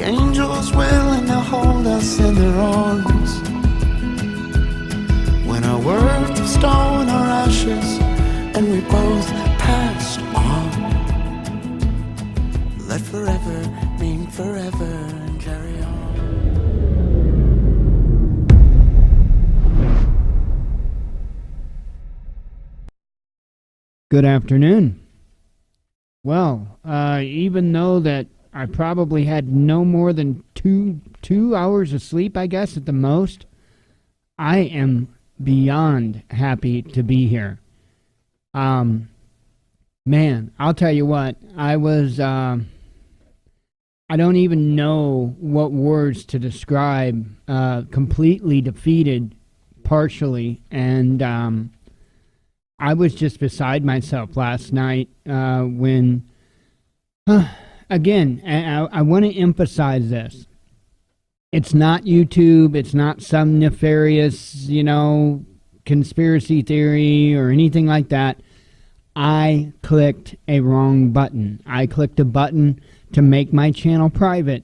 angels will and they'll hold us in their arms. When our words of stone are ashes and we both passed on, let forever mean forever and carry on. Good afternoon. Well, even though that I probably had no more than two hours of sleep, I guess, at the most, I am beyond happy to be here. Man, I'll tell you what, I don't even know what words to describe, completely defeated, partially, and I was just beside myself last night when, again, I want to emphasize this. It's not YouTube. It's not some nefarious, conspiracy theory or anything like that. I clicked a wrong button. I clicked a button to make my channel private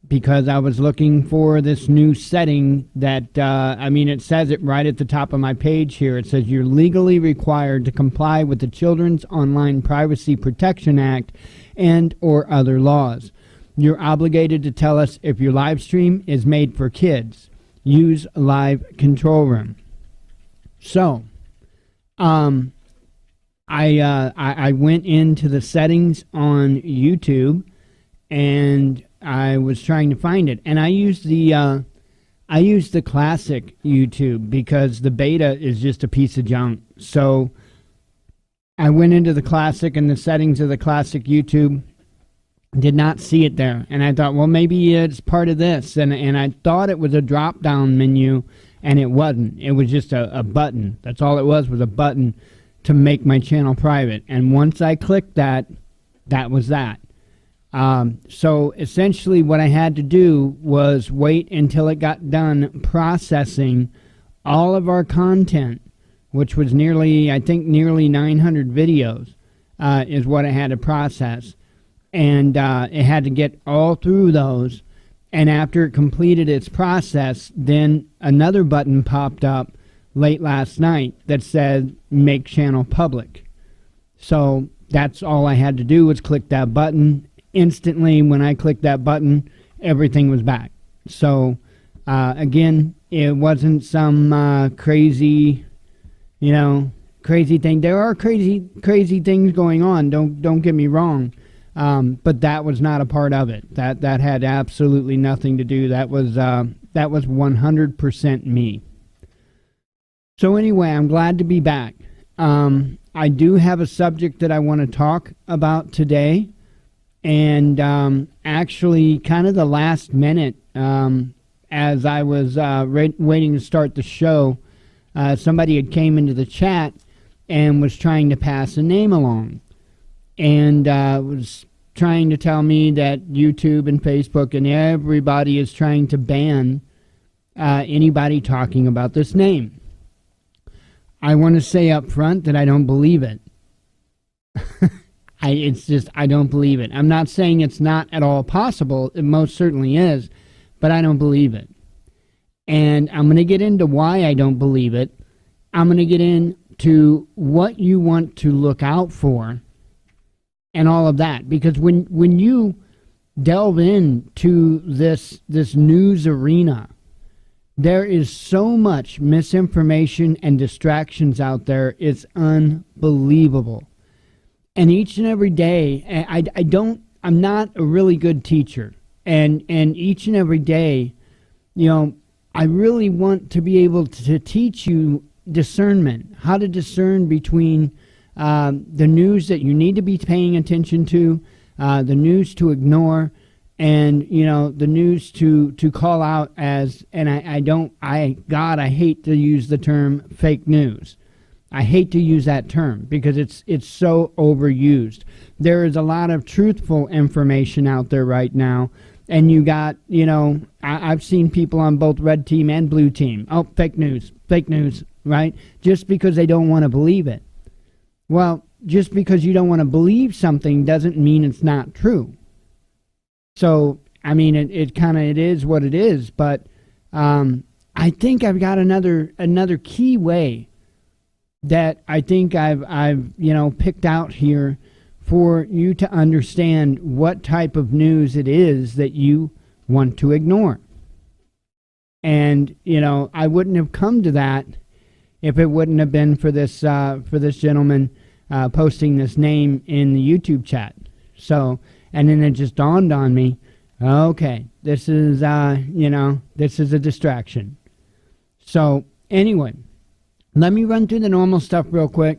because I was looking for this new setting that, it says it right at the top of my page here. It says you're legally required to comply with the Children's Online Privacy Protection Act and or other laws. You're obligated to tell us if your live stream is made for kids. Use live control room. So, I went into the settings on YouTube and I was trying to find it, and I used the classic YouTube because the beta is just a piece of junk. So I went into the classic and the settings of the classic YouTube, did not see it there, and I thought, well, maybe it's part of this, and I thought it was a drop down menu, and it wasn't. It was just a button. That's all it was a button to make my channel private. And once I clicked that, that was that. So essentially what I had to do was wait until it got done processing all of our content, which was nearly 900 videos, is what I had to process. And it had to get all through those. And after it completed its process, then another button popped up late last night that said make channel public. So that's all I had to do was click that button. Instantly, when I clicked that button, everything was back. So, again, it wasn't some crazy thing. There are crazy things going on. Don't get me wrong, but that was not a part of it. That had absolutely nothing to do. That was 100% me. So anyway, I'm glad to be back. I do have a subject that I want to talk about today. And actually, kind of the last minute, as I was waiting to start the show, somebody had came into the chat and was trying to pass a name along. And was trying to tell me that YouTube and Facebook and everybody is trying to ban anybody talking about this name. I want to say up front that I don't believe it. I don't believe it. I'm not saying it's not at all possible. It most certainly is, but I don't believe it. And I'm going to get into why I don't believe it. I'm going to get into what you want to look out for and all of that. Because when you delve into this news arena, there is so much misinformation and distractions out there. It's unbelievable. And each and every day, I'm not a really good teacher. And each and every day, I really want to be able to teach you discernment, how to discern between the news that you need to be paying attention to, the news to ignore, and, the news to call out as, and I hate to use the term fake news. I hate to use that term because it's so overused. There is a lot of truthful information out there right now, and you got, I've seen people on both red team and blue team. Oh, fake news, right? Just because they don't want to believe it. Well, just because you don't want to believe something doesn't mean it's not true. So I mean, it is what it is. But I think I've got another key way that I think I've picked out here for you to understand what type of news it is that you want to ignore. And I wouldn't have come to that if it wouldn't have been for this gentleman posting this name in the YouTube chat. So, and then it just dawned on me, okay, this is this is a distraction. So anyway, let me run through the normal stuff real quick,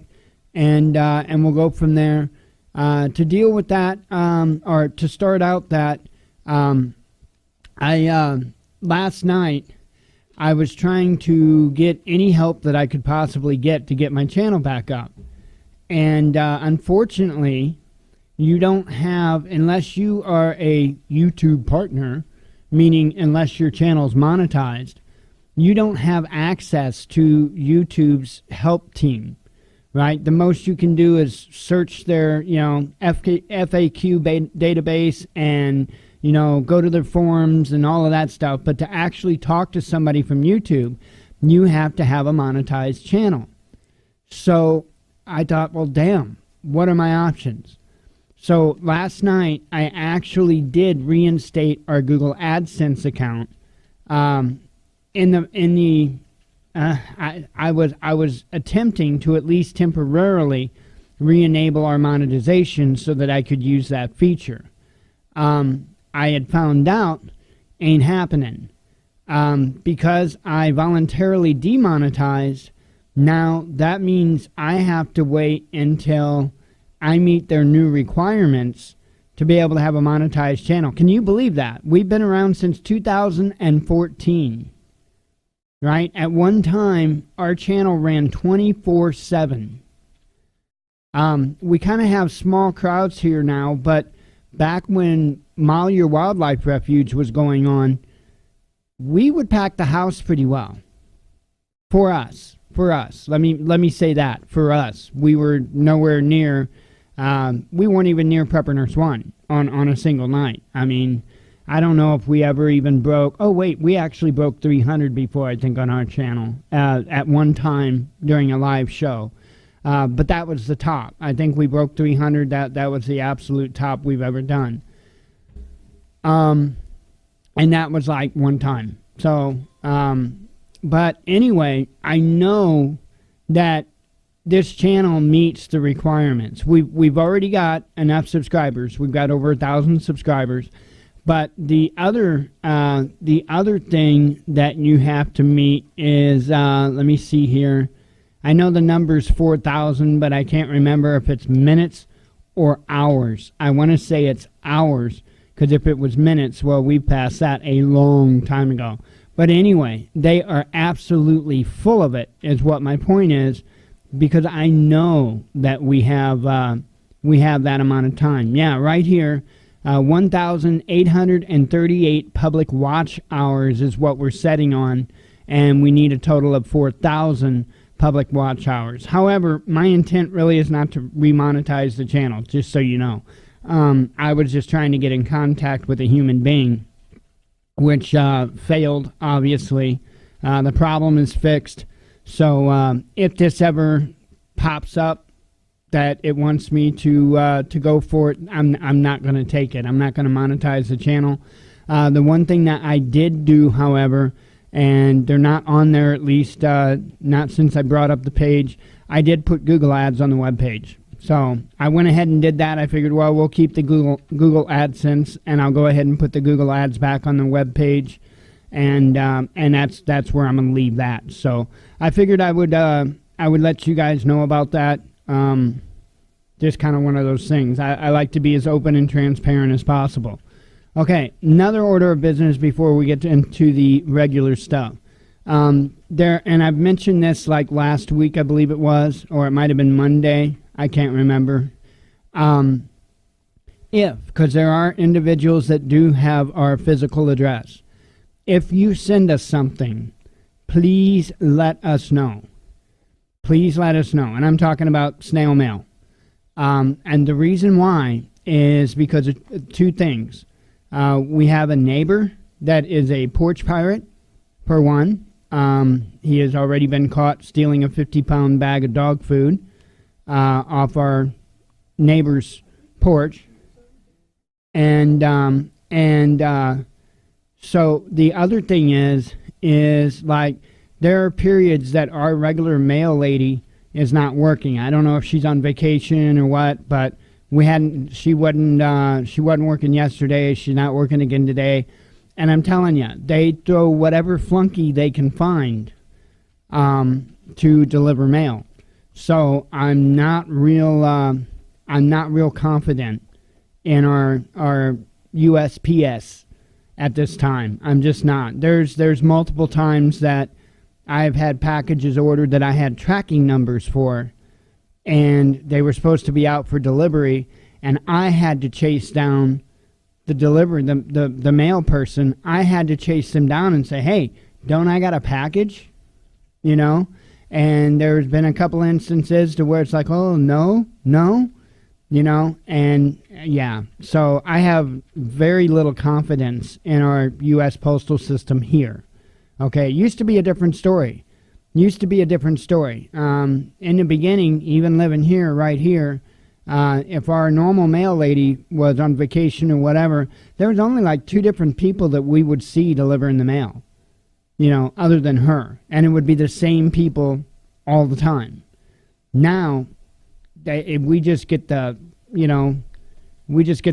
and we'll go from there. To deal with that, or to start out that, last night I was trying to get any help that I could possibly get to get my channel back up. And unfortunately, you don't have, unless you are a YouTube partner, meaning unless your channel's monetized, you don't have access to YouTube's help team, right? The most you can do is search their, FAQ database and, go to their forums and all of that stuff. But to actually talk to somebody from YouTube, you have to have a monetized channel. So I thought, well, damn, what are my options? So last night, I actually did reinstate our Google AdSense account. I was attempting to at least temporarily re-enable our monetization so that I could use that feature. I had found out ain't happening. Because I voluntarily demonetized, now that means I have to wait until I meet their new requirements to be able to have a monetized channel. Can you believe that? We've been around since 2014. Right? At one time, our channel ran 24/7. We kind of have small crowds here now, but back when Monologue Wildlife Refuge was going on, we would pack the house pretty well. For us. Let me say that. For us. We were nowhere near, we weren't even near Prepper Nurse 1 on a single night. I mean, I don't know if we ever even broke, we actually broke 300 before, I think, on our channel at one time during a live show. But that was the top. I think we broke 300. That was the absolute top we've ever done. And that was like one time. So, but anyway, I know that this channel meets the requirements. We've already got enough subscribers. We've got over 1,000 subscribers. But the other thing that you have to meet is, let me see here. I know the number's 4,000, but I can't remember if it's minutes or hours. I want to say it's hours, because if it was minutes, well, we passed that a long time ago. But anyway, they are absolutely full of it, is what my point is, because I know that we have that amount of time. Yeah, right here. 1,838 public watch hours is what we're setting on, and we need a total of 4,000 public watch hours. However, my intent really is not to remonetize the channel, just so you know. I was just trying to get in contact with a human being, which failed, obviously. The problem is fixed, so if this ever pops up, that it wants me to go for it, I'm not going to take it. I'm not going to monetize the channel. The one thing that I did do, however, and they're not on there, at least not since I brought up the page, I did put Google ads on the web page. So I went ahead and did that. I figured, well, we'll keep the Google AdSense, and I'll go ahead and put the Google ads back on the web page, and that's where I'm going to leave that. So I figured I would let you guys know about that. Just kind of one of those things. I like to be as open and transparent as possible. Okay, another order of business before we get into the regular stuff. And I've mentioned this like last week, I believe it was, or it might have been Monday. I can't remember. Because there are individuals that do have our physical address. If you send us something, please let us know. Please let us know. And I'm talking about snail mail. And the reason why is because of two things. We have a neighbor that is a porch pirate, for one. He has already been caught stealing a 50-pound bag of dog food off our neighbor's porch. And so the other thing is like there are periods that our regular mail lady is not working. I don't know if she's on vacation or what, but she wasn't working yesterday. She's not working again today. And I'm telling you, they throw whatever flunky they can find to deliver mail. So I'm not real confident in our USPS at this time. I'm just not. There's multiple times that I've had packages ordered that I had tracking numbers for, and they were supposed to be out for delivery, and I had to chase down the mail person. I had to chase them down and say, hey, don't I got a package? You know? And there's been a couple instances to where it's like, oh, no, you know? And yeah, so I have very little confidence in our U.S. postal system here. Okay, it used to be a different story. In the beginning, even living here, right here, if our normal mail lady was on vacation or whatever, there was only like 2 different people that we would see delivering the mail, you know, other than her. And it would be the same people all the time. Now, we just get the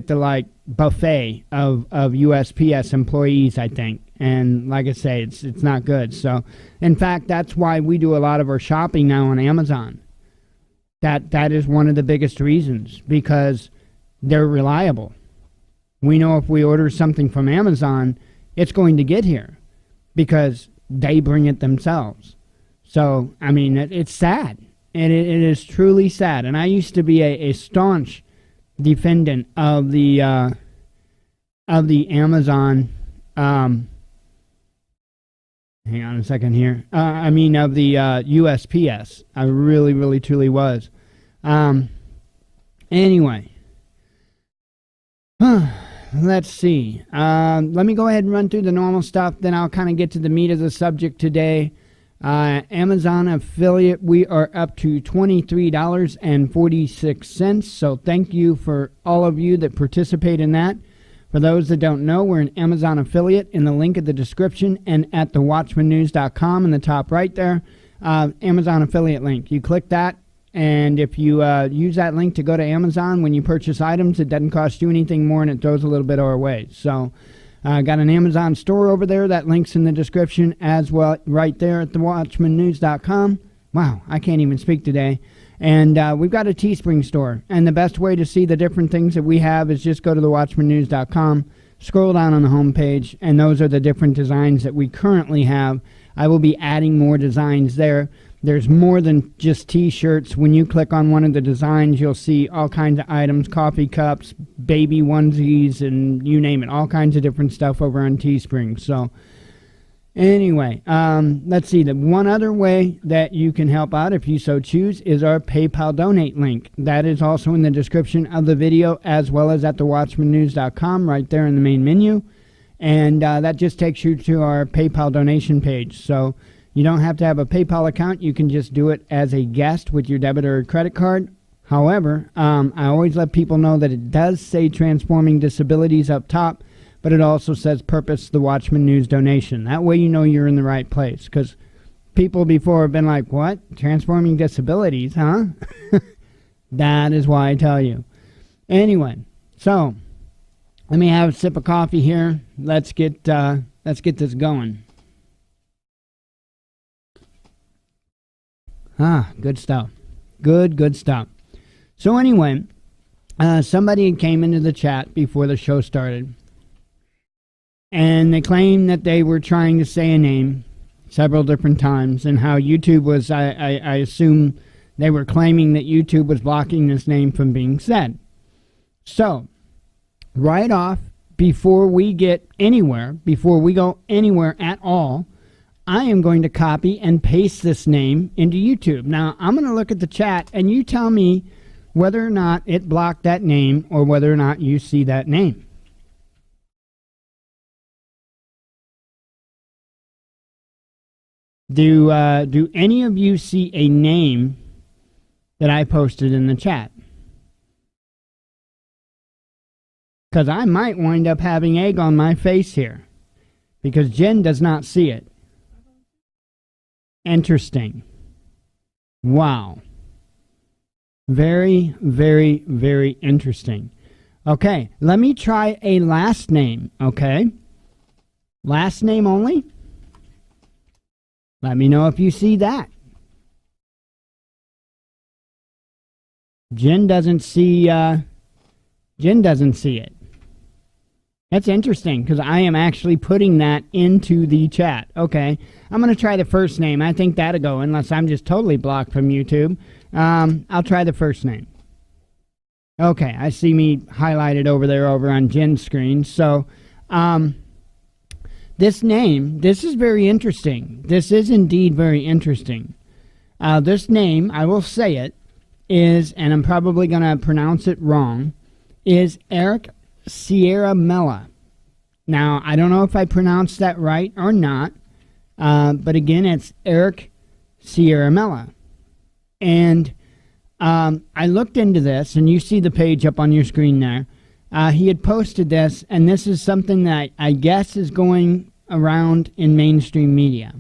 like buffet of USPS employees, I think. And like I say, it's not good. So, in fact, that's why we do a lot of our shopping now on Amazon. That is one of the biggest reasons, because they're reliable. We know if we order something from Amazon, it's going to get here because they bring it themselves. So, I mean, it's sad. And it is truly sad. And I used to be a staunch defendant of the Amazon. Hang on a second here. Of the USPS. I really, really, truly was. Anyway. Let's see. Let me go ahead and run through the normal stuff. Then I'll kind of get to the meat of the subject today. Amazon affiliate, we are up to $23.46. So thank you for all of you that participate in that. For those that don't know, we're an Amazon affiliate. In the link in the description and at thewatchmannews.com in the top right there, Amazon affiliate link. You click that, and if you use that link to go to Amazon when you purchase items, it doesn't cost you anything more, and it throws a little bit our way. So got an Amazon store over there. That link's in the description as well, right there at thewatchmannews.com. Wow, I can't even speak today. And we've got a Teespring store. And the best way to see the different things that we have is just go to thewatchmannews.com, scroll down on the homepage, and those are the different designs that we currently have. I will be adding more designs there. There's more than just T-shirts. When you click on one of the designs, you'll see all kinds of items, coffee cups, baby onesies, and you name it, all kinds of different stuff over on Teespring. So anyway, let's see. The one other way that you can help out, if you so choose, is our PayPal donate link. That is also in the description of the video, as well as at thewatchmannews.com, right there in the main menu. And that just takes you to our PayPal donation page. So you don't have to have a PayPal account. You can just do it as a guest with your debit or credit card. However, I always let people know that it does say Transforming Disabilities up top, but it also says Purpose the Watchman News donation. That way you know you're in the right place, because people before have been like, what? Transforming Disabilities, huh? That is why I tell you. Anyway, so let me have a sip of coffee here. Let's get this going. Good stuff. Good stuff. So anyway, somebody came into the chat before the show started, and they claimed that they were trying to say a name several different times, and how YouTube was, I assume they were claiming that YouTube was blocking this name from being said. So, right off, before we get anywhere, before we go anywhere at all, I am going to copy and paste this name into YouTube. Now, I'm going to look at the chat, and you tell me whether or not it blocked that name, or whether or not you see that name. Do any of you see a name that I posted in the chat? Because I might wind up having egg on my face here, because Jen does not see it. Interesting. Wow. Very, very, very interesting. Okay, let me try a last name, okay? Last name only? Let me know if you see that. Jen doesn't see it. That's interesting, because I am actually putting that into the chat. Okay, I'm going to try the first name. I think that'll go, unless I'm just totally blocked from YouTube. I'll try the first name. Okay, I see me highlighted over there over on Jen's screen. So, this name, this is very interesting. This is indeed very interesting. This name, I will say it, is, and I'm probably going to pronounce it wrong, is Eric Sierra Mella. Now, I don't know if I pronounced that right or not, but again, it's Eric Sierra Mella. And I looked into this, and you see the page up on your screen there. He had posted this, and this is something that I guess is going around in mainstream media.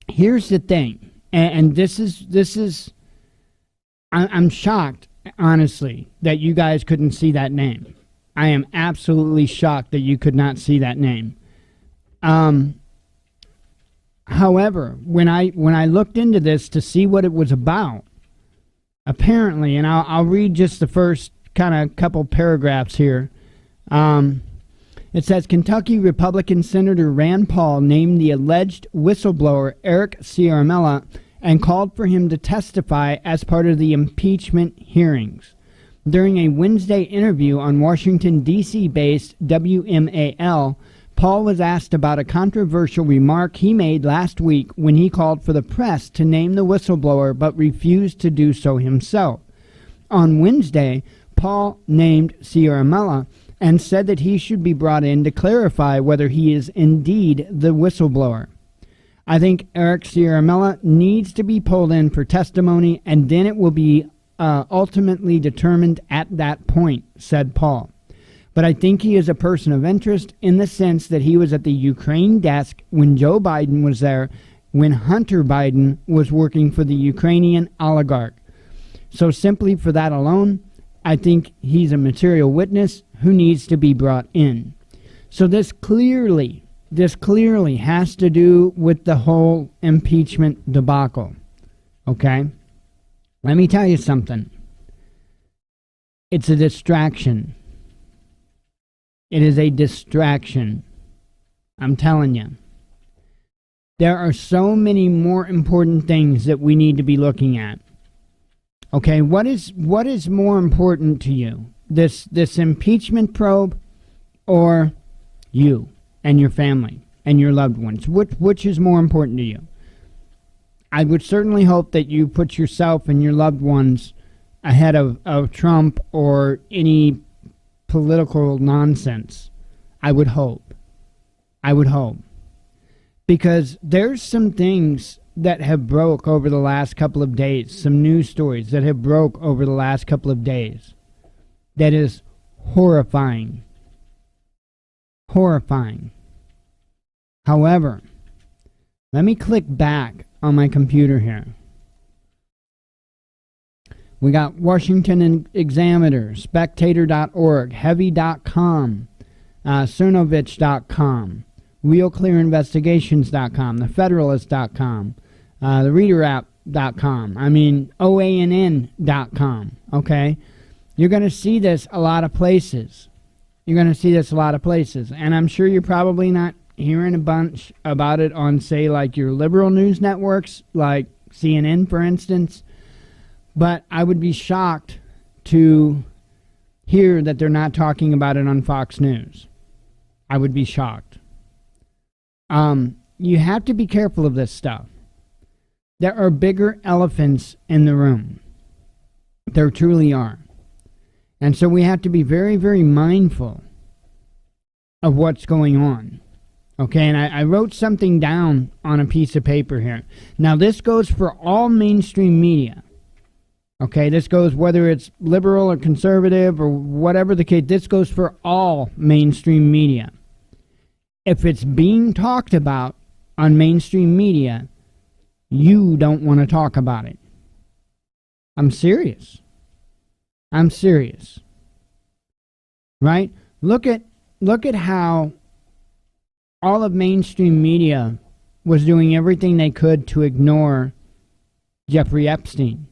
Here's the thing, and this is I'm shocked, honestly, that you guys couldn't see that name. I am absolutely shocked that you could not see that name. However, when I looked into this to see what it was about, apparently, and I'll read just the first kind of couple paragraphs here. It says, Kentucky Republican Senator Rand Paul named the alleged whistleblower Eric Sierra Mella and called for him to testify as part of the impeachment hearings. During a Wednesday interview on Washington, D.C.-based WMAL, Paul was asked about a controversial remark he made last week when he called for the press to name the whistleblower but refused to do so himself. On Wednesday, Paul named Sierra Mella and said that he should be brought in to clarify whether he is indeed the whistleblower. I think Eric Sierra Mella needs to be pulled in for testimony, and then it will be ultimately determined at that point, said Paul. But I think he is a person of interest in the sense that he was at the Ukraine desk when Joe Biden was there, when Hunter Biden was working for the Ukrainian oligarch. So simply for that alone, I think he's a material witness who needs to be brought in. So this clearly has to do with the whole impeachment debacle. Okay? Let me tell you something. It's a distraction. It is a distraction. I'm telling you. There are so many more important things that we need to be looking at. Okay, what is more important to you? This impeachment probe, or you and your family and your loved ones? Which is more important to you? I would certainly hope that you put yourself and your loved ones ahead of Trump or any political nonsense. I would hope. Because there's some things that have broke over the last couple of days, some news stories that have broke over the last couple of days. That is horrifying. Horrifying. However, let me click back on my computer here. We got Washington Examiner, Spectator.org, Heavy.com, Cernovich.com, RealClearInvestigations.com, TheFederalist.com, TheReaderApp.com, OANN.com, okay? You're going to see this a lot of places. And I'm sure you're probably not hearing a bunch about it on, say, like your liberal news networks, like CNN, for instance. But I would be shocked to hear that they're not talking about it on Fox News. I would be shocked. You have to be careful of this stuff. There are bigger elephants in the room. There truly are. And so we have to be very, very mindful of what's going on. Okay, and I wrote something down on a piece of paper here. Now, this goes for all mainstream media. Okay, this goes whether it's liberal or conservative or whatever the case. This goes for all mainstream media. If it's being talked about on mainstream media, you don't want to talk about it. I'm serious. I'm serious. Right? Look at how all of mainstream media was doing everything they could to ignore Jeffrey Epstein.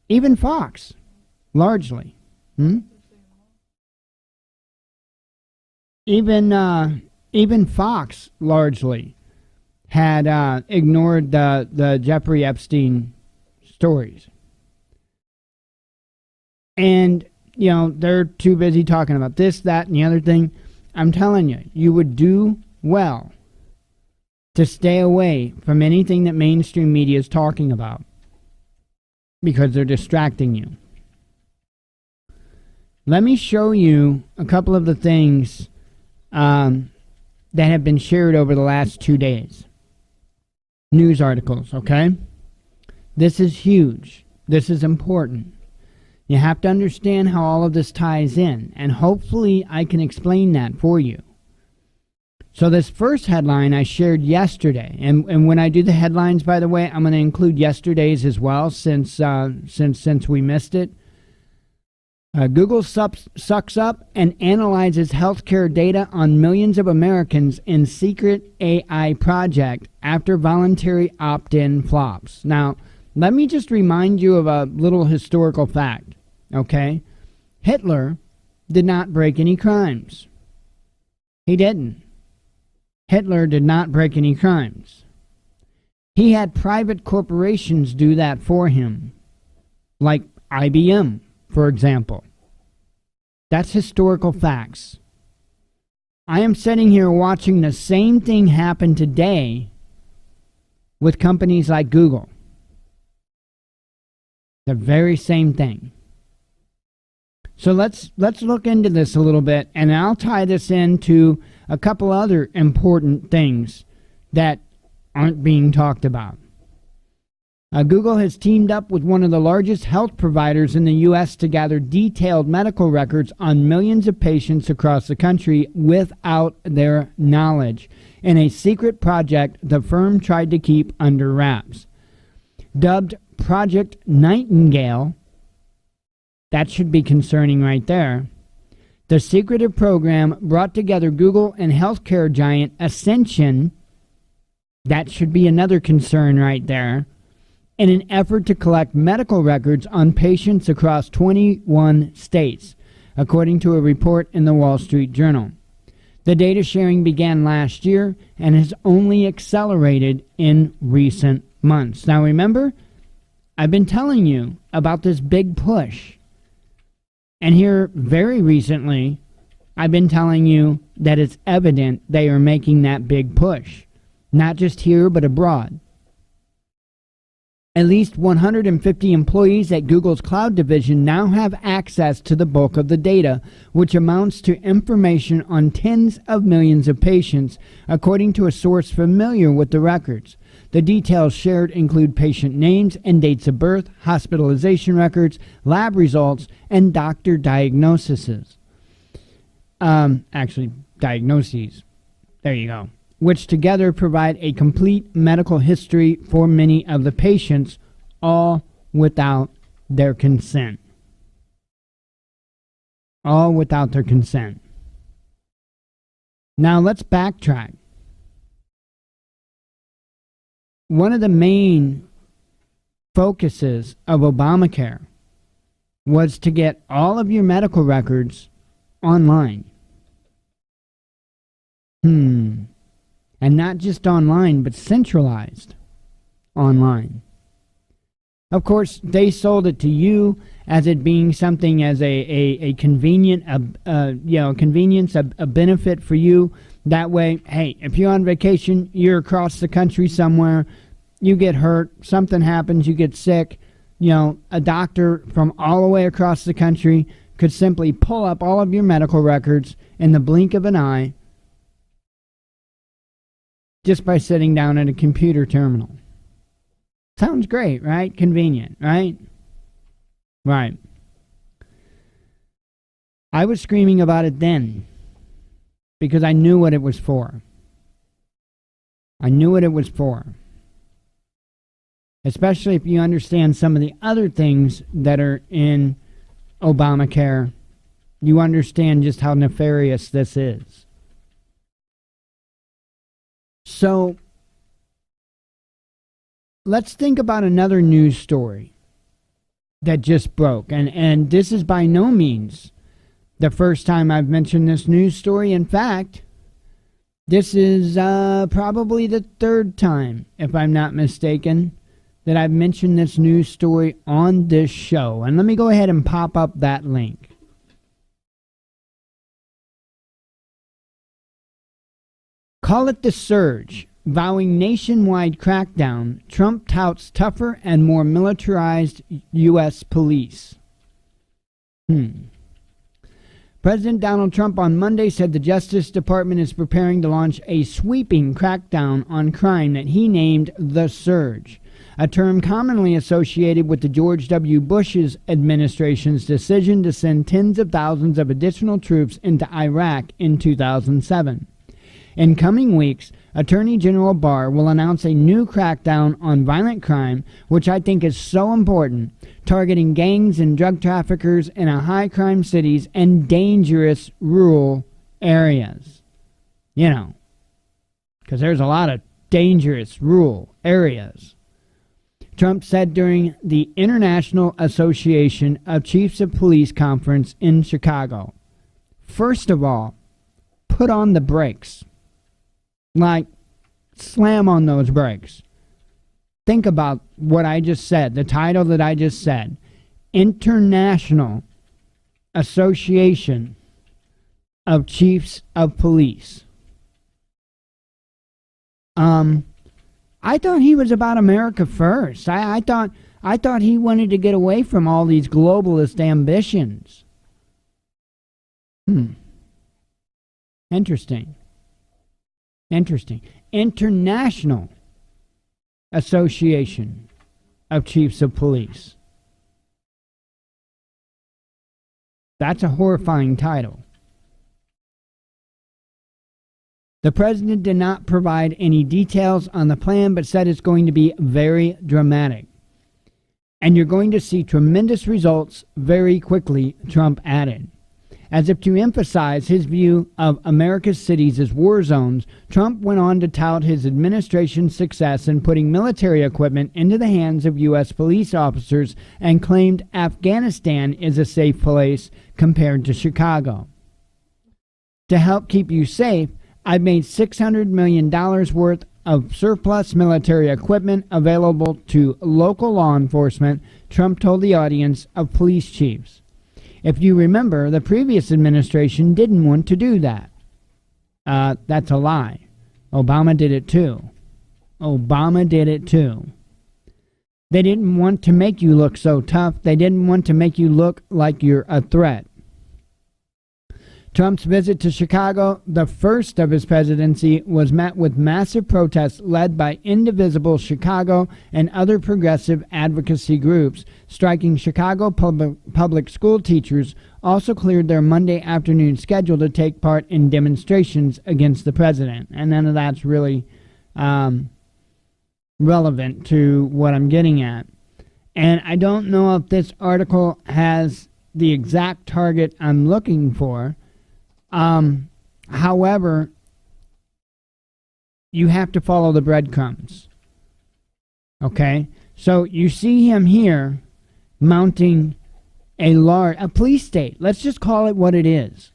Even Fox, largely. Even Fox, largely, had ignored the Jeffrey Epstein stories. And, they're too busy talking about this, that, and the other thing. I'm telling you, you would do well to stay away from anything that mainstream media is talking about because they're distracting you. Let me show you a couple of the things that have been shared over the last 2 days. News articles, okay? This is huge. This is important. You have to understand how all of this ties in, and hopefully I can explain that for you. So this first headline I shared yesterday, and when I do the headlines, by the way, I'm going to include yesterday's as well, since we missed it. Google sucks up and analyzes healthcare data on millions of Americans in secret AI project after voluntary opt-in flops. Now, let me just remind you of a little historical fact, okay? Hitler did not break any crimes. He didn't. Hitler did not break any crimes. He had private corporations do that for him, like IBM, for example. That's historical facts. I am sitting here watching the same thing happen today with companies like Google. The very same thing. So let's look into this a little bit, and I'll tie this into a couple other important things that aren't being talked about. Google has teamed up with one of the largest health providers in the U.S. to gather detailed medical records on millions of patients across the country without their knowledge, in a secret project the firm tried to keep under wraps. Dubbed Project Nightingale, that should be concerning right there. The secretive program brought together Google and healthcare giant Ascension, that should be another concern right there, in an effort to collect medical records on patients across 21 states, according to a report in the Wall Street Journal. The data sharing began last year and has only accelerated in recent months. Now remember, I've been telling you about this big push. And here, very recently, I've been telling you that it's evident they are making that big push. Not just here, but abroad. At least 150 employees at Google's cloud division now have access to the bulk of the data, which amounts to information on tens of millions of patients, according to a source familiar with the records. The details shared include patient names and dates of birth, hospitalization records, lab results, and doctor diagnoses. Diagnoses. There you go. Which together provide a complete medical history for many of the patients, all without their consent. All without their consent. Now let's backtrack. One of the main focuses of Obamacare was to get all of your medical records online. And not just online, but centralized online. Of course, they sold it to you as it being something as a convenient, convenience, a benefit for you. That way, hey, if you're on vacation, you're across the country somewhere, you get hurt, something happens, you get sick, a doctor from all the way across the country could simply pull up all of your medical records in the blink of an eye just by sitting down at a computer terminal. Sounds great, right? Convenient, right? Right. I was screaming about it then because I knew what it was for. I knew what it was for. Especially if you understand some of the other things that are in Obamacare, you understand just how nefarious this is. So, let's think about another news story that just broke. And this is by no means the first time I've mentioned this news story. In fact, this is probably the third time, if I'm not mistaken, that I've mentioned this news story on this show. And let me go ahead and pop up that link. Call it the surge. Vowing nationwide crackdown, Trump touts tougher and more militarized U.S. police. President Donald Trump on Monday said the Justice Department is preparing to launch a sweeping crackdown on crime that he named the surge, a term commonly associated with the George W. Bush's administration's decision to send tens of thousands of additional troops into Iraq in 2007. In coming weeks, Attorney General Barr will announce a new crackdown on violent crime, which I think is so important, targeting gangs and drug traffickers in high-crime cities and dangerous rural areas. You know, because there's a lot of dangerous rural areas. Trump said during the International Association of Chiefs of Police conference in Chicago, first of all, put on the brakes. Like, slam on those brakes. Think about what I just said, the title that I just said. International Association of Chiefs of Police. I thought he was about America first. I thought he wanted to get away from all these globalist ambitions. Interesting. International Association of Chiefs of Police. That's a horrifying title. The president did not provide any details on the plan, but said it's going to be very dramatic. And you're going to see tremendous results very quickly, Trump added. As if to emphasize his view of America's cities as war zones, Trump went on to tout his administration's success in putting military equipment into the hands of U.S. police officers and claimed Afghanistan is a safe place compared to Chicago. To help keep you safe, I've made $600 million worth of surplus military equipment available to local law enforcement, Trump told the audience of police chiefs. If you remember, the previous administration didn't want to do that. That's a lie. Obama did it too. They didn't want to make you look so tough. They didn't want to make you look like you're a threat. Trump's visit to Chicago, the first of his presidency, was met with massive protests led by Indivisible Chicago and other progressive advocacy groups. Striking Chicago public school teachers also cleared their Monday afternoon schedule to take part in demonstrations against the president. And none of that's really relevant to what I'm getting at. And I don't know if this article has the exact target I'm looking for. However, you have to follow the breadcrumbs. Okay? So you see him here mounting a police state. Let's just call it what it is.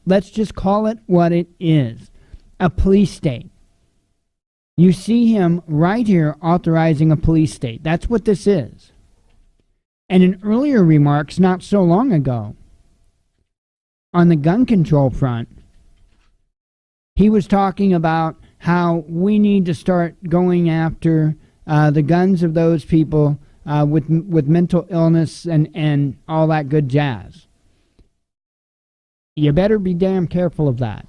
A police state. You see him right here authorizing a police state. That's what this is. And in earlier remarks not so long ago, on the gun control front, he was talking about how we need to start going after the guns of those people with mental illness and all that good jazz. You better be damn careful of that.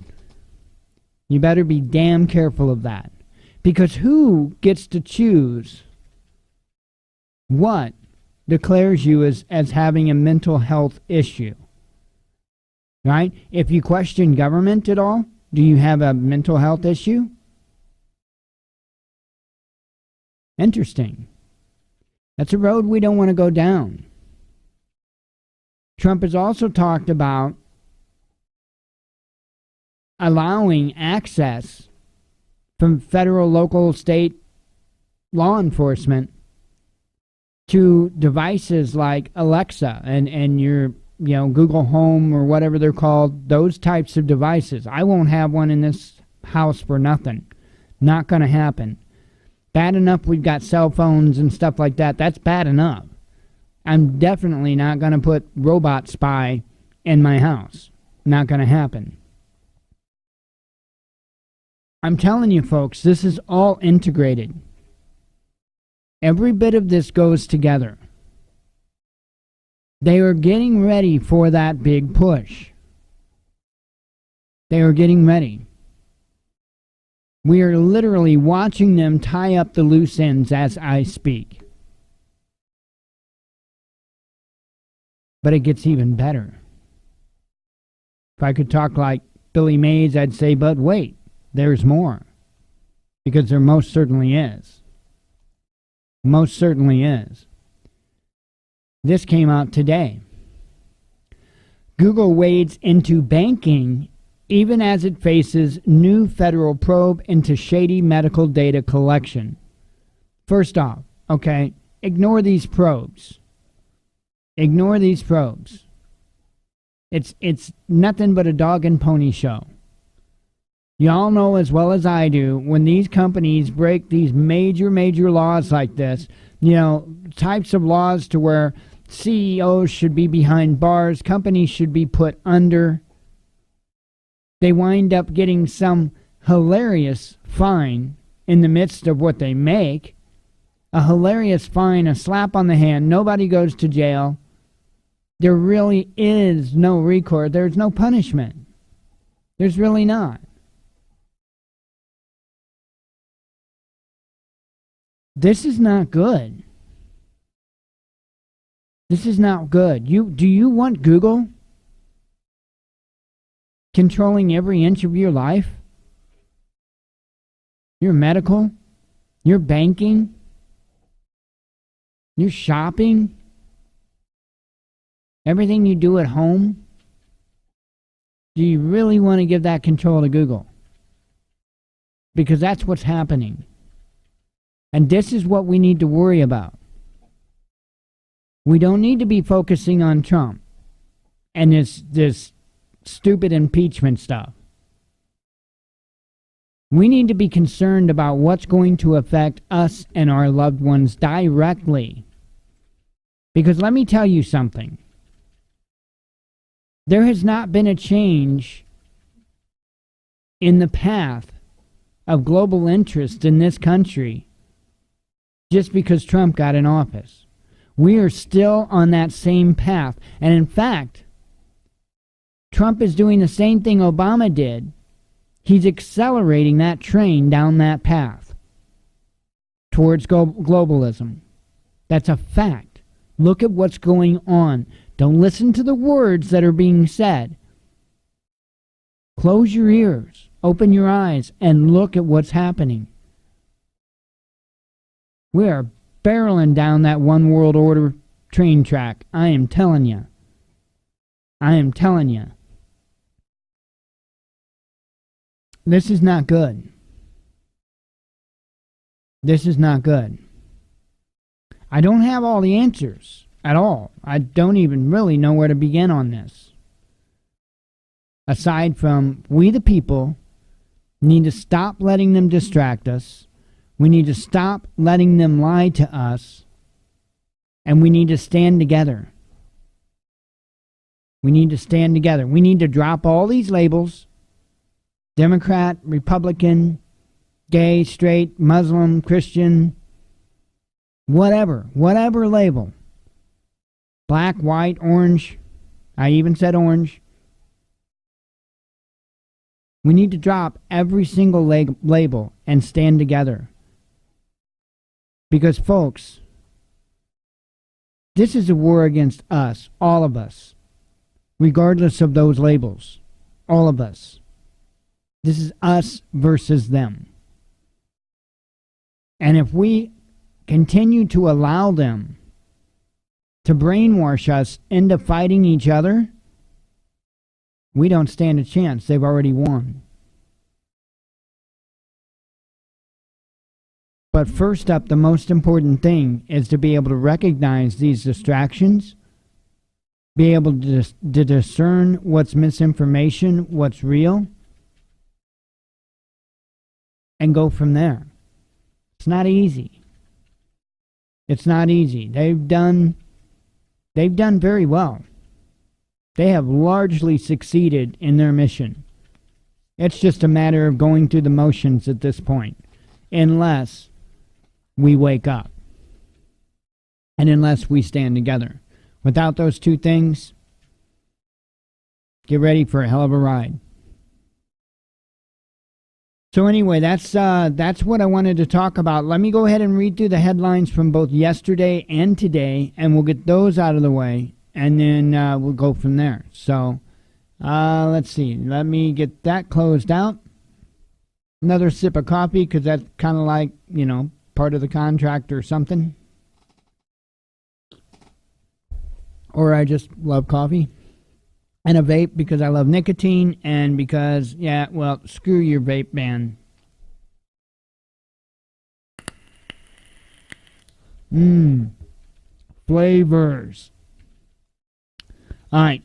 Because who gets to choose what declares you as having a mental health issue? Right? If you question government at all, do you have a mental health issue? Interesting. That's a road we don't want to go down. Trump has also talked about allowing access from federal, local, state law enforcement to devices like Alexa and your Google Home or whatever they're called, those types of devices. I won't have one in this house for nothing. Not going to happen. Bad enough we've got cell phones and stuff like that. That's bad enough. I'm definitely not going to put robot spy in my house. Not going to happen. I'm telling you, folks, this is all integrated. Every bit of this goes together. They are getting ready for that big push. They are getting ready. We are literally watching them tie up the loose ends as I speak. But it gets even better. If I could talk like Billy Mays, I'd say, but wait, there's more. Because there most certainly is. Most certainly is. This came out today. Google wades into banking even as it faces new federal probe into shady medical data collection. First off, okay, ignore these probes. Ignore these probes. It's nothing but a dog and pony show. Y'all know as well as I do, when these companies break these major laws like this, types of laws to where CEOs should be behind bars, companies should be put under, they wind up getting some hilarious fine in the midst of what they make. A hilarious fine, a slap on the hand, nobody goes to jail. There really is no recourse. There's no punishment. There's really not. This is not good. This is not good. Do you want Google controlling every inch of your life? Your medical? Your banking? Your shopping? Everything you do at home? Do you really want to give that control to Google? Because that's what's happening. And this is what we need to worry about. We don't need to be focusing on Trump and this stupid impeachment stuff. We need to be concerned about what's going to affect us and our loved ones directly. Because let me tell you something. There has not been a change in the path of global interest in this country just because Trump got in office. We are still on that same path. And in fact, Trump is doing the same thing Obama did. He's accelerating that train down that path towards globalism. That's a fact. Look at what's going on. Don't listen to the words that are being said. Close your ears, open your eyes, and look at what's happening. We are barreling down that one world order train track. I am telling you. I am telling you. This is not good. This is not good. I don't have all the answers at all. I don't even really know where to begin on this. Aside from, we the people need to stop letting them distract us. We need to stop letting them lie to us. And we need to stand together. We need to stand together. We need to drop all these labels. Democrat, Republican, gay, straight, Muslim, Christian, whatever label. Black, white, orange. I even said orange. We need to drop every single label and stand together. Because, folks, this is a war against us, all of us, regardless of those labels. All of us. This is us versus them. And if we continue to allow them to brainwash us into fighting each other, we don't stand a chance. They've already won. But first up, the most important thing is to be able to recognize these distractions, be able to discern what's misinformation, what's real, and go from there. It's not easy. It's not easy. They've done very well. They have largely succeeded in their mission. It's just a matter of going through the motions at this point, unless we wake up and unless we stand together. Without those two things, get ready for a hell of a ride. So anyway, that's what I wanted to talk about. Let me go ahead and read through the headlines from both yesterday and today, and we'll get those out of the way, and then we'll go from there. So let's see. Let me get that closed out. Another sip of coffee, because that's kind of like, part of the contract or something. Or I just love coffee. And a vape because I love nicotine, and because, screw your vape ban. Flavors. All right.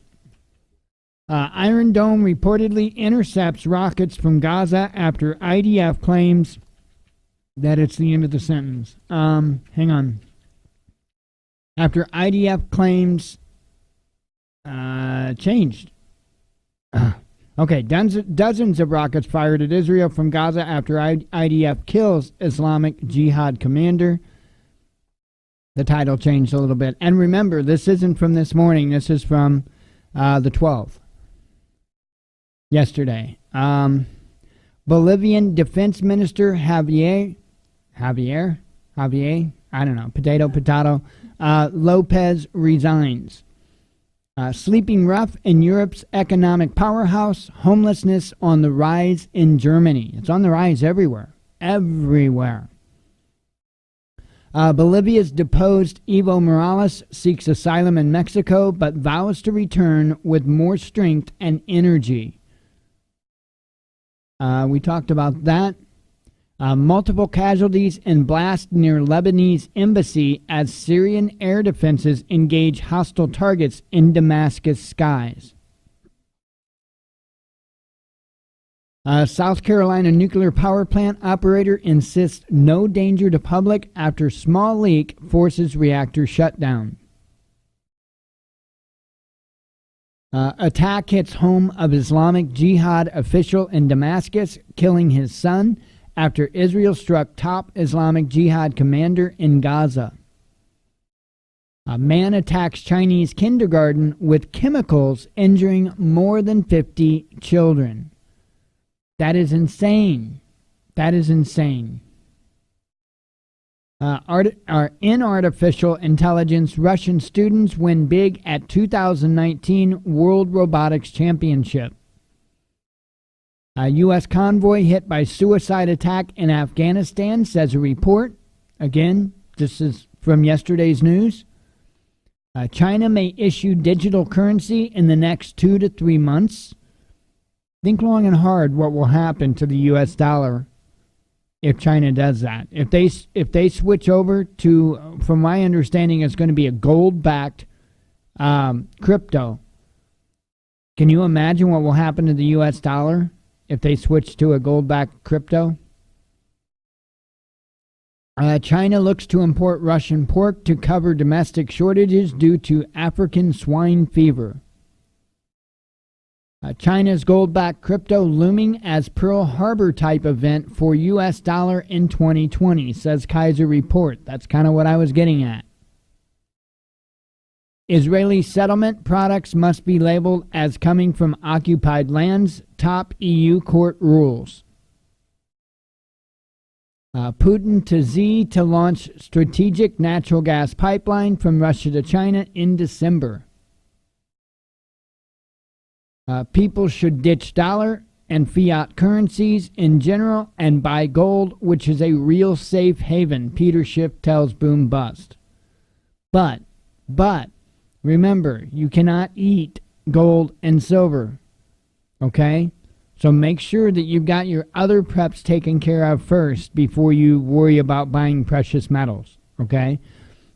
Iron Dome reportedly intercepts rockets from Gaza after IDF claims that it's the end of the sentence. Hang on. After IDF claims changed. Okay, dozens of rockets fired at Israel from Gaza after IDF kills Islamic Jihad commander. The title changed a little bit. And remember, this isn't from this morning. This is from the 12th. Yesterday. Bolivian Defense Minister Javier, I don't know, potato, Lopez resigns. Sleeping rough in Europe's economic powerhouse, homelessness on the rise in Germany. It's on the rise everywhere. Everywhere. Bolivia's deposed Evo Morales seeks asylum in Mexico, but vows to return with more strength and energy. We talked about that. Multiple casualties in blast near Lebanese embassy as Syrian air defenses engage hostile targets in Damascus skies. South Carolina nuclear power plant operator insists no danger to public after small leak forces reactor shutdown. Attack hits home of Islamic Jihad official in Damascus, killing his son after Israel struck top Islamic Jihad commander in Gaza. A man attacks Chinese kindergarten with chemicals, injuring more than 50 children. That is insane. That is insane. In artificial intelligence, Russian students win big at 2019 World Robotics Championship. A U.S. convoy hit by suicide attack in Afghanistan, says a report. Again, this is from yesterday's news. China may issue digital currency in the next 2 to 3 months. Think long and hard what will happen to the U.S. dollar if China does that. If they switch over to, from my understanding, it's going to be a gold-backed crypto. Can you imagine what will happen to the U.S. dollar if they switch to a gold-backed crypto? China looks to import Russian pork to cover domestic shortages due to African swine fever. China's gold-backed crypto looming as Pearl Harbor type event for U.S. dollar in 2020, says Kaiser report. That's kind of what I was getting at. Israeli settlement products must be labeled as coming from occupied lands, top EU court rules. Putin to Xi to launch strategic natural gas pipeline from Russia to China in December. People should ditch dollar and fiat currencies in general and buy gold, which is a real safe haven, Peter Schiff tells Boom Bust. But, remember, you cannot eat gold and silver, okay? So make sure that you've got your other preps taken care of first before you worry about buying precious metals, okay?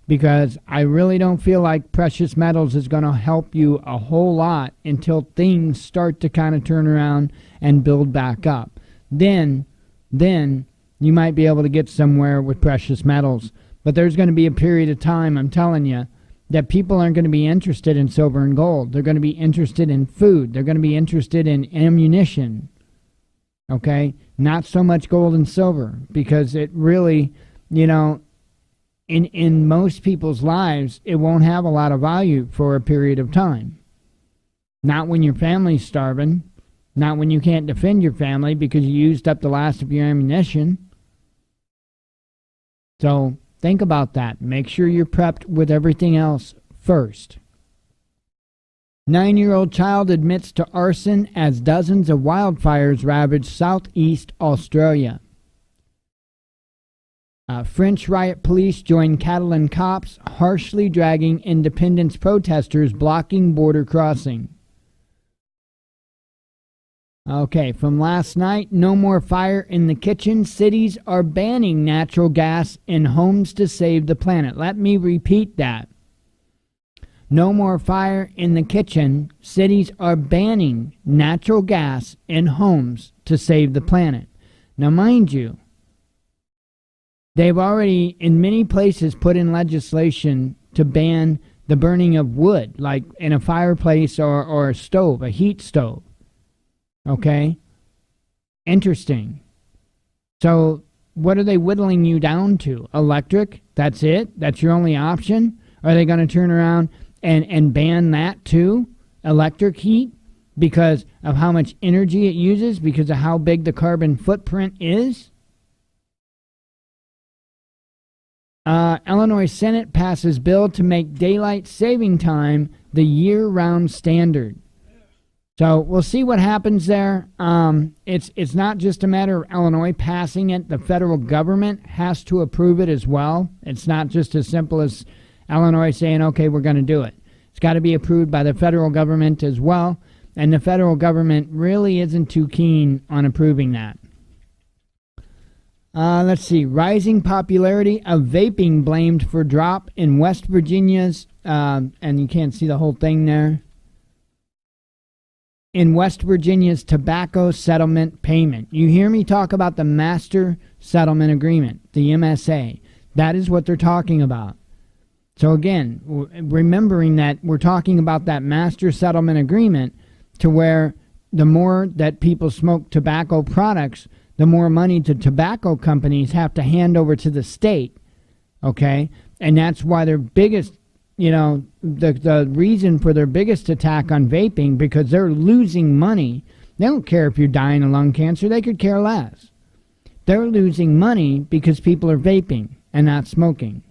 Because I really don't feel like precious metals is going to help you a whole lot until things start to kind of turn around and build back up. Then you might be able to get somewhere with precious metals. But there's going to be a period of time, I'm telling you, that people aren't going to be interested in silver and gold. They're going to be interested in food. They're going to be interested in ammunition. Okay? Not so much gold and silver, because it really, in most people's lives, it won't have a lot of value for a period of time. Not when your family's starving. Not when you can't defend your family because you used up the last of your ammunition. So think about that. Make sure you're prepped with everything else first. 9-year-old child admits to arson as dozens of wildfires ravage southeast Australia. French riot police join Catalan cops, harshly dragging independence protesters blocking border crossing. Okay, from last night, no more fire in the kitchen. Cities are banning natural gas in homes to save the planet. Let me repeat that. No more fire in the kitchen. Cities are banning natural gas in homes to save the planet. Now, mind you, they've already, in many places, put in legislation to ban the burning of wood, like in a fireplace or a stove, a heat stove. Okay? Interesting. So, what are they whittling you down to? Electric? That's it? That's your only option? Are they going to turn around and ban that too? Electric heat? Because of how much energy it uses? Because of how big the carbon footprint is? Illinois Senate passes bill to make daylight saving time the year-round standard. So we'll see what happens there. It's not just a matter of Illinois passing it. The federal government has to approve it as well. It's not just as simple as Illinois saying, okay, we're going to do it. It's got to be approved by the federal government as well. And the federal government really isn't too keen on approving that. Let's see. Rising popularity of vaping blamed for drop in West Virginia's, and you can't see the whole thing there. In West Virginia's tobacco settlement payment. You hear me talk about the Master Settlement Agreement, the MSA. That is what they're talking about. So again, remembering that we're talking about that Master Settlement Agreement to where the more that people smoke tobacco products, the more money the tobacco companies have to hand over to the state. Okay? And that's why their biggest, the reason for their biggest attack on vaping, because they're losing money. They don't care if you're dying of lung cancer. They could care less. They're losing money because people are vaping and not smoking.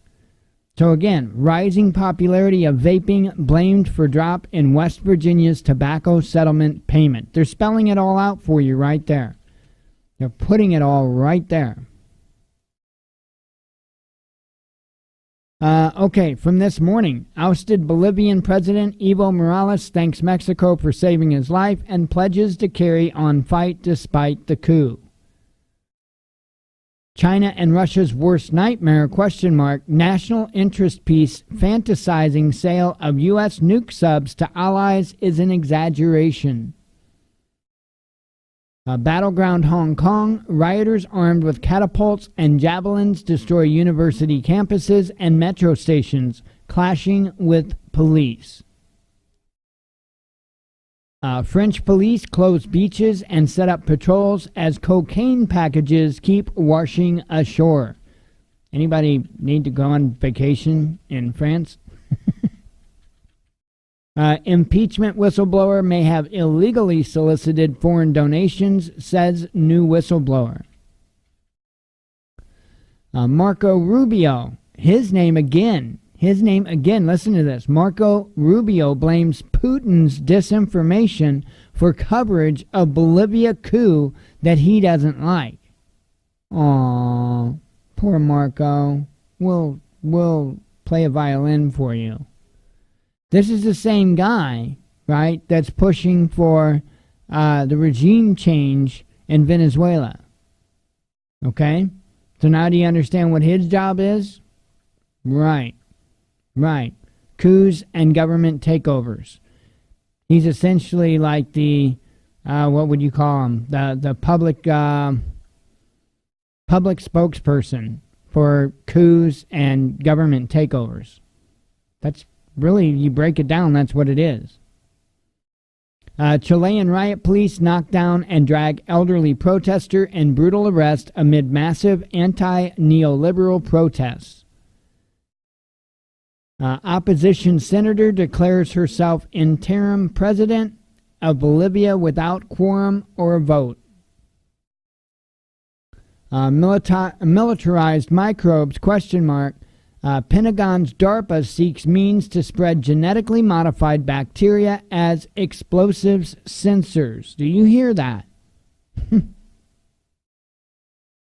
So again, rising popularity of vaping blamed for drop in West Virginia's tobacco settlement payment. They're spelling it all out for you right there. They're putting it all right there. Okay, from this morning, ousted Bolivian President Evo Morales thanks Mexico for saving his life and pledges to carry on fight despite the coup. China and Russia's worst nightmare, ? National interest piece fantasizing sale of U.S. nuke subs to allies is an exaggeration. Battleground Hong Kong, rioters armed with catapults and javelins destroy university campuses and metro stations, clashing with police. French police close beaches and set up patrols as cocaine packages keep washing ashore. Anybody need to go on vacation in France? Impeachment whistleblower may have illegally solicited foreign donations, says new whistleblower. Marco Rubio, his name again, listen to this. Marco Rubio blames Putin's disinformation for coverage of Bolivia coup that he doesn't like. Aw, poor Marco. We'll play a violin for you. This is the same guy, right, that's pushing for the regime change in Venezuela. Okay? So now do you understand what his job is? Right. Coups and government takeovers. He's essentially like the, what would you call him? The public spokesperson for coups and government takeovers. That's really, you break it down, that's what it is. Chilean riot police knock down and drag elderly protester in brutal arrest amid massive anti-neoliberal protests. Opposition senator declares herself interim president of Bolivia without quorum or a vote. Militarized microbes, ? Pentagon's DARPA seeks means to spread genetically modified bacteria as explosives sensors. Do you hear that? It's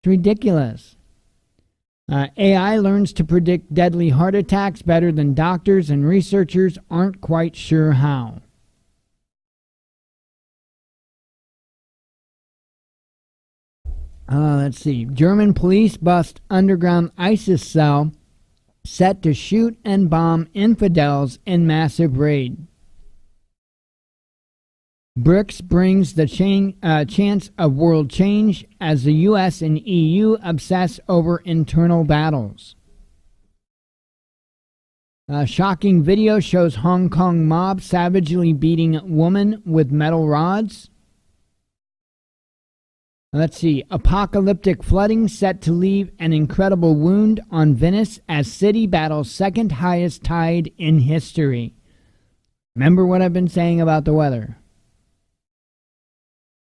ridiculous. AI learns to predict deadly heart attacks better than doctors, and researchers aren't quite sure how. Let's see. German police bust underground ISIS cell set to shoot and bomb infidels in massive raid. BRICS brings the chance of world change as the U.S. and EU obsess over internal battles. Shocking video shows Hong Kong mob savagely beating woman with metal rods. Let's see. Apocalyptic flooding set to leave an incredible wound on Venice as city battles second highest tide in history. Remember what I've been saying about the weather.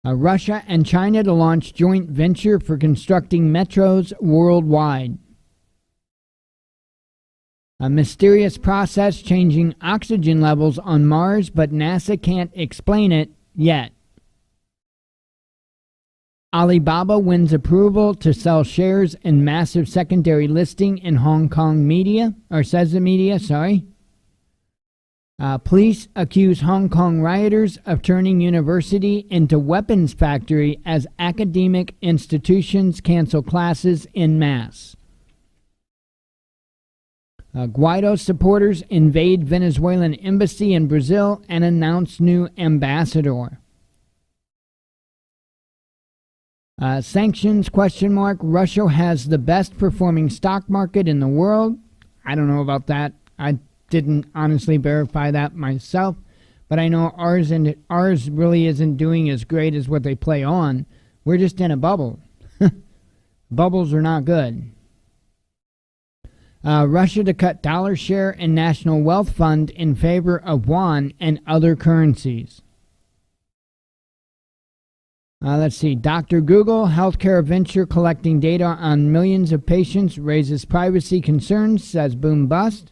Russia and China to launch joint venture for constructing metros worldwide. A mysterious process changing oxygen levels on Mars, but NASA can't explain it yet. Alibaba wins approval to sell shares in massive secondary listing in Hong Kong media, or says the media, sorry. Police accuse Hong Kong rioters of turning university into weapons factory as academic institutions cancel classes en masse. Guaido supporters invade Venezuelan embassy in Brazil and announce new ambassador. Sanctions, ? Russia has the best performing stock market in the world. I don't know about that. I didn't honestly verify that myself, but I know ours really isn't doing as great as what they play on. We're just in a bubble. Bubbles are not good. Russia to cut dollar share in national wealth fund in favor of yuan and other currencies. Let's see. Dr. Google, healthcare venture collecting data on millions of patients, raises privacy concerns, says boom bust.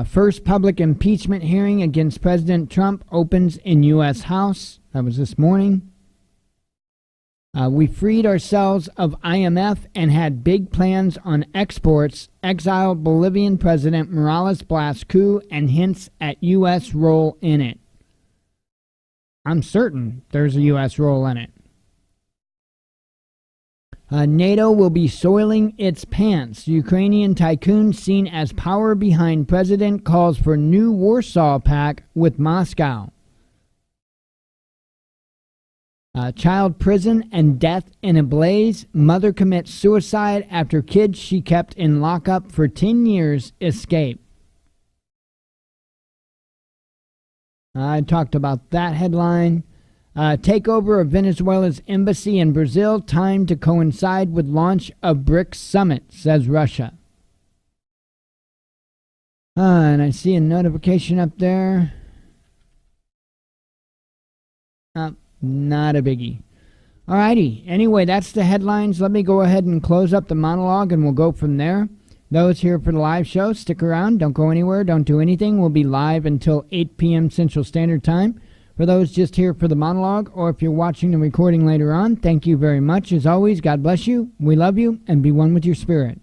First public impeachment hearing against President Trump opens in U.S. House. That was this morning. We freed ourselves of IMF and had big plans on exports. Exiled Bolivian President Morales blasts coup and hints at U.S. role in it. I'm certain there's a U.S. role in it. NATO will be soiling its pants. Ukrainian tycoon seen as power behind president calls for new Warsaw Pact with Moscow. Child prison and death in a blaze. Mother commits suicide after kids she kept in lockup for 10 years escape. I talked about that headline. Takeover of Venezuela's embassy in Brazil, timed to coincide with launch of BRICS summit, says Russia. And I see a notification up there. Not a biggie. Alrighty. Anyway, that's the headlines. Let me go ahead and close up the monologue, and we'll go from there. Those here for the live show, stick around. Don't go anywhere. Don't do anything. We'll be live until 8 p.m. Central Standard Time. For those just here for the monologue, or if you're watching the recording later on, thank you very much. As always, God bless you. We love you, and be one with your spirit.